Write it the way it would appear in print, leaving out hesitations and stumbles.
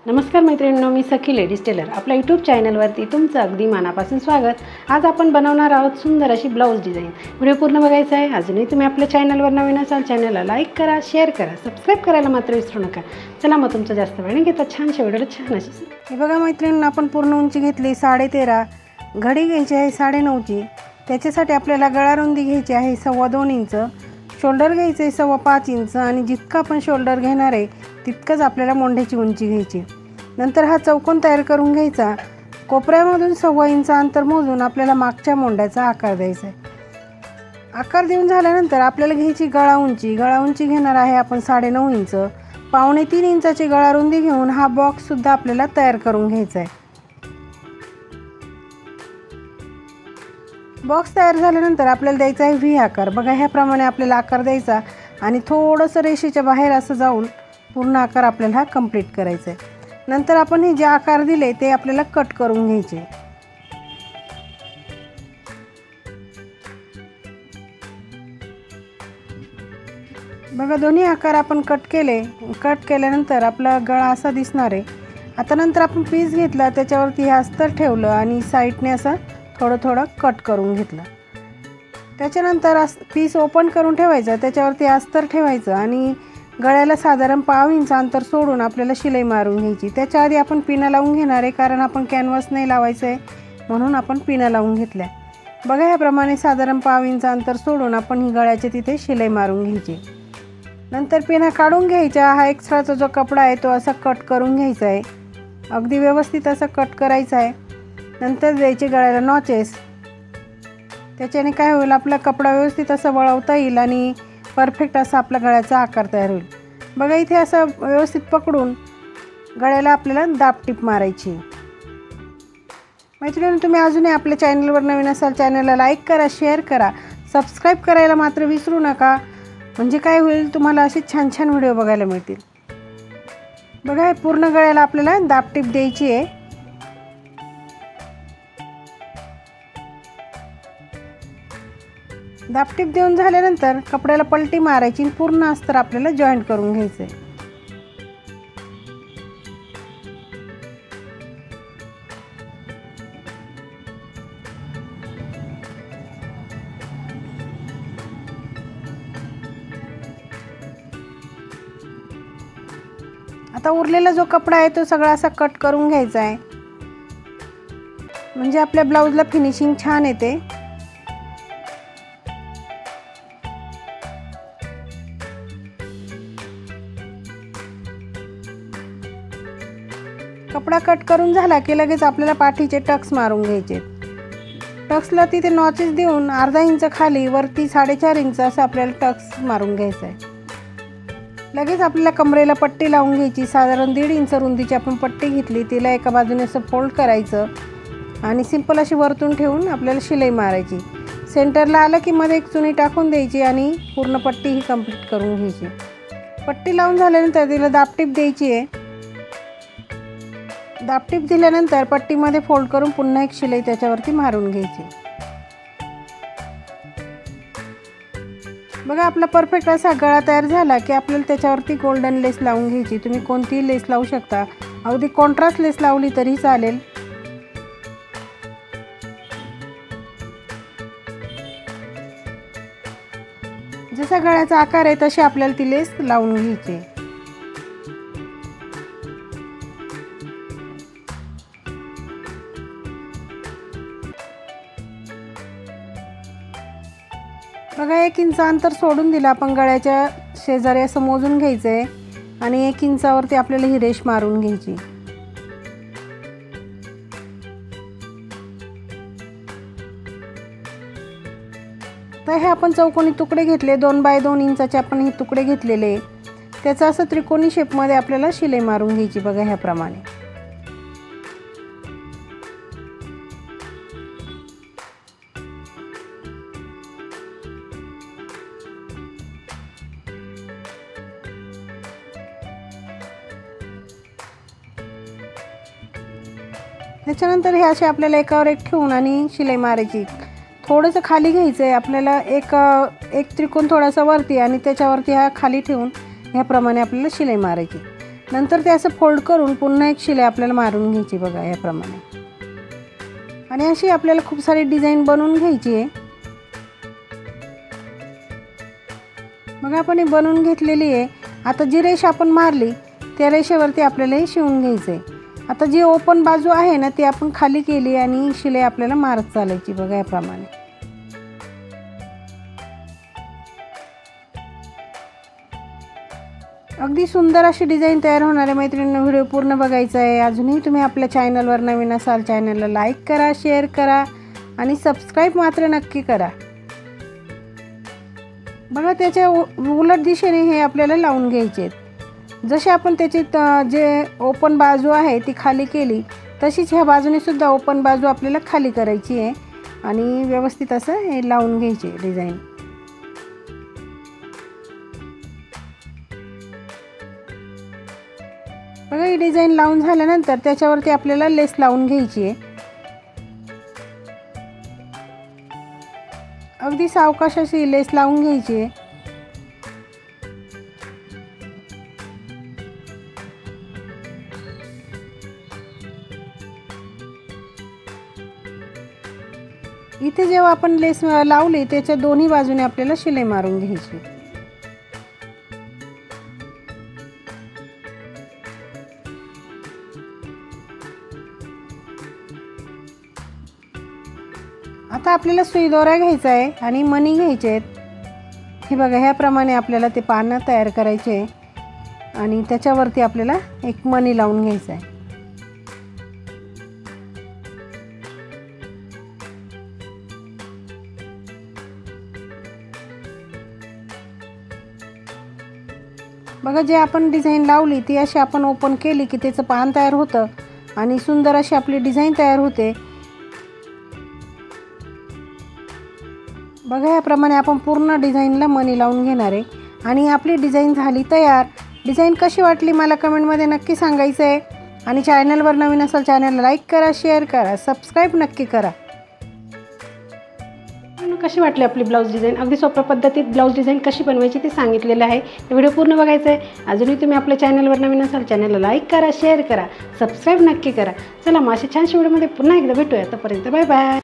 नमस्कार मैत्रिणींनो, मी सखी ladies tailor आपल्या यूट्यूब चॅनलवरती तुमचं अगदी मनापासून स्वागत। आज आपण बनवणार आहोत सुंदर अशी ब्लाऊज डिझाईन। व्हिडिओ पूर्ण बघायचा आहे। अजूनही तुम्ही आपल्या चॅनलवर नवीन असाल चॅनलला लाईक करा, शेअर करा, सबस्क्राईब करायला मात्र विसरू नका। चला मग तुमचं जास्त वेळ न घेता छानशा व्हिडिओला छान अशी हे बघा मैत्रिणींनो, आपण पूर्ण उंची घेतली 13.5, घडी घ्यायची आहे 9.5ची। त्याच्यासाठी आपल्याला गळा रुंदी घ्यायची आहे 2.25 इंच, शोल्डर घ्यायचं आहे 5.25 इंच आणि जितका आपण शोल्डर घेणार आहे तितकंच आपल्याला मोंढ्याची उंची घ्यायची। नंतर हा चौकोन तयार करून घ्यायचा। कोपऱ्यामधून 1.25 इंच अंतर मोजून आपल्याला मागच्या मोंढ्याचा आकार द्यायचा आहे। आकार देऊन झाल्यानंतर आपल्याला घ्यायची गळा उंची। गळा उंची घेणार आहे आपण 9.5 इंच। 2.25 इंचाची गळा रुंदी घेऊन हा बॉक्स सुद्धा आपल्याला तयार करून घ्यायचा आहे। बॉक्स तयार झाल्यानंतर आपल्याला द्यायचा आहे व्ही आकार। बघा ह्याप्रमाणे आपल्याला आकार द्यायचा आणि थोडंसं रेषेच्या बाहेर असं जाऊन पूर्ण आकार आपल्याला हा कंप्लीट करायचा आहे। नंतर आपण हे जे आकार दिले ते आपल्याला कट करून घ्यायचे। बघा दोन्ही आकार आपण कट केले। कट केल्यानंतर आपला गळा असा दिसणार आहे। आता नंतर आपण पीस घेतला, त्याच्यावरती हे अस्तर ठेवलं आणि साईडने असं थोडं थोडं कट करून घेतलं। त्याच्यानंतर पीस ओपन करून ठेवायचं, त्याच्यावरती अस्तर ठेवायचं आणि गळ्याला साधारण 1/2 इंच अंतर सोडून आपल्याला शिलाई मारून घ्यायची। त्याच्या आधी आपण पिना लावून घेणार आहे, कारण आपण कॅनव्हास नाही लावायचं आहे म्हणून आपण पिना लावून घेतल्या। बघा ह्याप्रमाणे साधारण 1/2 इंच अंतर सोडून आपण ही गळ्याच्या तिथे शिलाई मारून घ्यायची। नंतर पिना काढून घ्यायचा। हा एक्स्ट्राचा जो कपडा आहे तो असा कट करून घ्यायचा आहे, अगदी व्यवस्थित असं कट करायचा आहे। नंतर द्यायचे गळ्याला नॉचेस। त्याच्याने काय होईल, आपला कपडा व्यवस्थित असं वळवता येईल आणि परफेक्ट असा आपला गळ्याचा आकार तयार होईल। बघा इथे असं व्यवस्थित पकडून गळ्याला आपल्याला दाबटीप मारायची। मैत्रिणी, तुम्ही अजूनही आपल्या चॅनलवर नवीन असाल चॅनलला लाईक करा, शेअर करा, सबस्क्राईब करायला मात्र विसरू नका। म्हणजे काय होईल, तुम्हाला असे छान छान व्हिडिओ बघायला मिळतील। बघा हे पूर्ण गळ्याला आपल्याला दाबटीप द्यायची आहे। दाबटीप देऊन झाल्यानंतर कपड्याला पलटी मारायची, पूर्ण अस्तर आपल्याला जॉईंट करून घ्यायचं आहे। आता उरलेला जो कपडा आहे तो सगळा असा कट करून घ्यायचा आहे, म्हणजे आपल्या ब्लाऊजला फिनिशिंग छान येते। कपडा कट करून झाला की लगेच आपल्याला पाठीचे टक्स मारून घ्यायचे। टक्सला तिथे नॉचेस देऊन 1/2 इंच खाली वरती 4.5 इंच असं आपल्याला टक्स मारून घ्यायचं आहे। लगेच आपल्याला कमरेला पट्टी लावून घ्यायची। साधारण 1.5 इंच रुंदीची आपण पट्टी घेतली, तिला एका बाजूने असं फोल्ड करायचं आणि सिंपल अशी वरतून ठेवून आपल्याला शिलाई मारायची। सेंटरला आलं की मध्ये एक चुनी टाकून द्यायची आणि पूर्ण पट्टी ही कंप्लीट करून घ्यायची। पट्टी लावून झाल्यानंतर तिला दाबटीप द्यायची आहे। दाबटीप दिल्यानंतर पट्टीमध्ये फोल्ड करून पुन्हा एक शिलाई त्याच्यावरती मारून घ्यायची। बघा आपला परफेक्ट असा गळा तयार झाला की आपल्याला त्याच्यावरती गोल्डन लेस लावून घ्यायची। तुम्ही कोणतीही लेस लावू शकता, अगदी कॉन्ट्रास्ट लेस लावली तरी चालेल। जसा गळ्याचा आकार आहे तशी आपल्याला ती लेस लावून घ्यायची। बघा 1 इंच अंतर सोडून दिलं आपण, गळ्याच्या शेजारी असं मोजून घ्यायचं आहे आणि 1 इंचावरती आपल्याला ही रेष मारून घ्यायची। तर हे आपण चौकोनी तुकडे घेतले, 2 बाय 2 इंचाचे आपण हे तुकडे घेतलेले। त्याचा असं त्रिकोणी शेपमध्ये आपल्याला शिलाई मारून घ्यायची। बघा ह्याप्रमाणे त्याच्यानंतर हे असे आपल्याला एकावर एक ठेवून आणि शिलाई मारायची। थोडंसं खाली घ्यायचं आहे आपल्याला, एक त्रिकोण थोडासा वरती आणि त्याच्यावरती हा खाली ठेवून ह्याप्रमाणे आपल्याला शिलाई मारायची। नंतर ते असं फोल्ड करून पुन्हा एक शिलाई आपल्याला मारून घ्यायची बघा याप्रमाणे. आणि अशी आपल्याला खूप सारी डिझाईन बनवून घ्यायची आहे. मग आपण ही बनवून घेतलेली आहे. आता जी रेष आपण मारली त्या रेषेवरती आपल्याला हे शिवून घ्यायचं आहे. आता जी ओपन बाजू आहे ना ती आपण खाली केली आणि शिलाई आपल्याला मारत चालायची बघा याप्रमाणे. अगदी सुंदर अशी डिझाईन तयार होणार आहे. मैत्रिणींनो, व्हिडिओ पूर्ण बघायचा आहे. अजूनही तुम्ही आपल्या चॅनलवर नवीन असाल चॅनलला लाईक करा, शेअर करा आणि सबस्क्राईब मात्र नक्की करा. बघा त्याच्या उलट दिशेने हे आपल्याला लावून घ्यायचे आहेत. जसे आपण त्याची जे ओपन बाजू आहे ती खाली केली तशीच ह्या बाजूने सुद्धा ओपन बाजू आपल्याला खाली करायची आहे आणि व्यवस्थित असं हे लावून घ्यायचे डिझाईन. बघा ही डिझाईन लावून झाल्यानंतर त्याच्यावरती आपल्याला लेस लावून घ्यायची आहे. अगदी सावकाश अशी लेस लावून घ्यायची आहे. इथे जेव्हा आपण लेस लावली त्याच्या दोन्ही बाजूने आपल्याला शिलाई मारून घ्यायची. आता आपल्याला सुई दोरा घ्यायचा आहे आणि मणी घ्यायचे आहेत. हे बघा ह्याप्रमाणे आपल्याला ते पानं तयार करायचे आहे आणि त्याच्यावरती आपल्याला एक मणी लावून घ्यायचा आहे. बघा जे आपण डिझाईन लावली ती अशी आपण ओपन केली की त्याचं पान तयार होतं आणि सुंदर अशी आपली डिझाईन तयार होते. बघा याप्रमाणे आपण पूर्ण डिझाईनला मणी लावून घेणार आहे आणि आपली डिझाईन झाली तयार. डिझाईन कशी वाटली मला कमेंटमध्ये नक्की सांगायचं आहे आणि चॅनलवर नवीन असाल चॅनलला लाईक करा, शेअर करा, सबस्क्राईब नक्की करा. कशी वाटली आपली ब्लाऊज डिझाईन? अगदी सोप्या पद्धतीत ब्लाऊज डिझाईन कशी बनवायची ते सांगितलेलं आहे. व्हिडिओ पूर्ण बघायचा आहे. अजूनही तुम्ही आपल्या चॅनलवर नवीन असाल चॅनलला लाईक करा, शेअर करा, सबस्क्राईब नक्की करा. चला मग अशा छानशा व्हिडिओमध्ये पुन्हा एकदा भेटूया. तोपर्यंत बाय बाय.